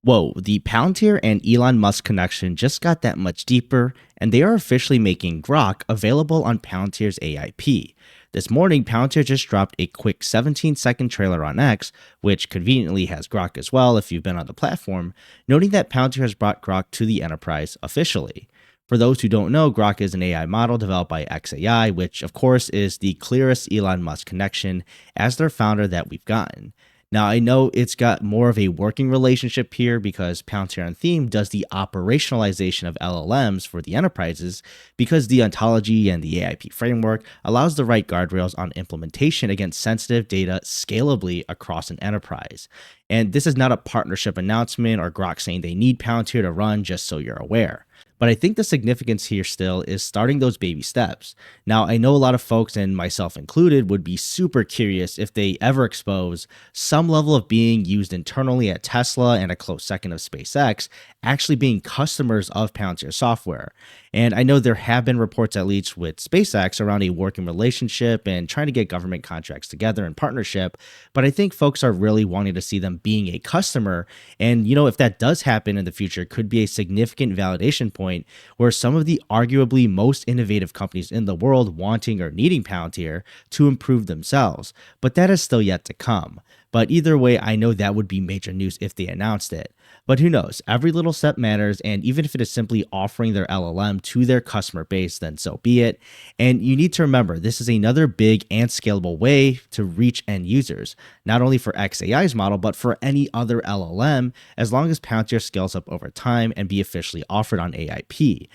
Whoa, the Palantir and Elon Musk connection just got that much deeper, and they are officially making Grok available on Palantir's AIP. This morning, Palantir just dropped a quick 17-second trailer on X, which conveniently has Grok as well if you've been on the platform, noting that Palantir has brought Grok to the enterprise officially. For those who don't know, Grok is an AI model developed by xAI, which of course is the clearest Elon Musk connection as their founder that we've gotten. Now, I know it's got more of a working relationship here because Palantir on Theme does the operationalization of LLMs for the enterprises because the ontology and the AIP framework allows the right guardrails on implementation against sensitive data scalably across an enterprise. And this is not a partnership announcement or Grok saying they need Palantir to run, just so you're aware. But I think the significance here still is starting those baby steps. Now, I know a lot of folks, and myself included, would be super curious if they ever expose some level of being used internally at Tesla and a close second of SpaceX actually being customers of Palantir software. And I know there have been reports, at least with SpaceX, around a working relationship and trying to get government contracts together in partnership. But I think folks are really wanting to see them being a customer. And, if that does happen in the future, it could be a significant validation point where some of the arguably most innovative companies in the world wanting or needing Palantir to improve themselves. But that is still yet to come. But either way, I know that would be major news if they announced it. But who knows? Every little step matters, and even if it is simply offering their LLM to their customer base, then so be it. And you need to remember, this is another big and scalable way to reach end users, not only for xAI's model, but for any other LLM, as long as Palantir scales up over time and be officially offered on AIP.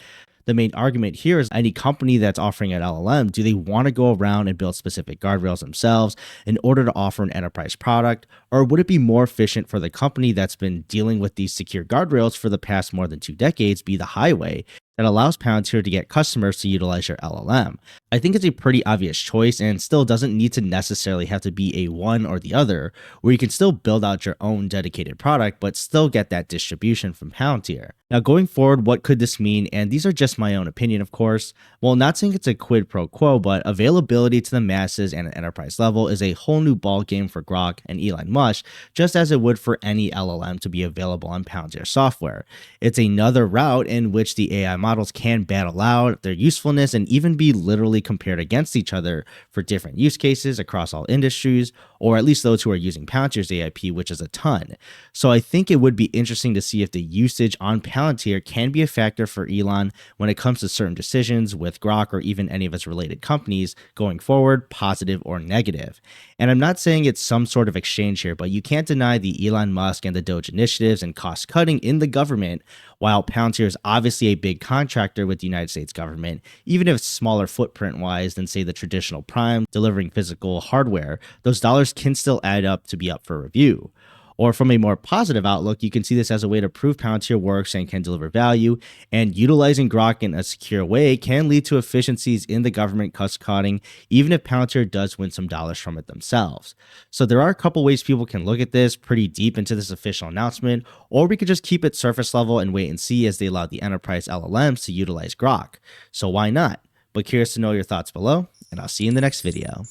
The main argument here is any company that's offering an LLM, do they want to go around and build specific guardrails themselves in order to offer an enterprise product? Or would it be more efficient for the company that's been dealing with these secure guardrails for the past more than 2 decades be the highway that allows Palantir to get customers to utilize your LLM? I think it's a pretty obvious choice and still doesn't need to necessarily have to be a one or the other, where you can still build out your own dedicated product but still get that distribution from Palantir. Now, going forward, what could this mean? And these are just my own opinion, of course. Well, not saying it's a quid pro quo, but availability to the masses and an enterprise level is a whole new ballgame for Grok and Elon Musk, just as it would for any LLM to be available on Palantir software. It's another route in which the AI models can battle out their usefulness and even be literally compared against each other for different use cases across all industries, or at least those who are using Palantir's AIP, which is a ton. So I think it would be interesting to see if the usage on Palantir can be a factor for Elon when it comes to certain decisions with Grok or even any of its related companies going forward, positive or negative. And I'm not saying it's some sort of exchange here, but you can't deny the Elon Musk and the Doge initiatives and cost cutting in the government. While Palantir is obviously a big contractor with the United States government, even if it's smaller footprint wise than, say, the traditional Prime delivering physical hardware, those dollars can still add up to be up for review. Or from a more positive outlook, you can see this as a way to prove Palantir works and can deliver value, and utilizing Grok in a secure way can lead to efficiencies in the government cost cutting, even if Palantir does win some dollars from it themselves. So there are a couple ways people can look at this pretty deep into this official announcement, or we could just keep it surface level and wait and see as they allow the enterprise LLMs to utilize Grok. So why not? But curious to know your thoughts below, and I'll see you in the next video.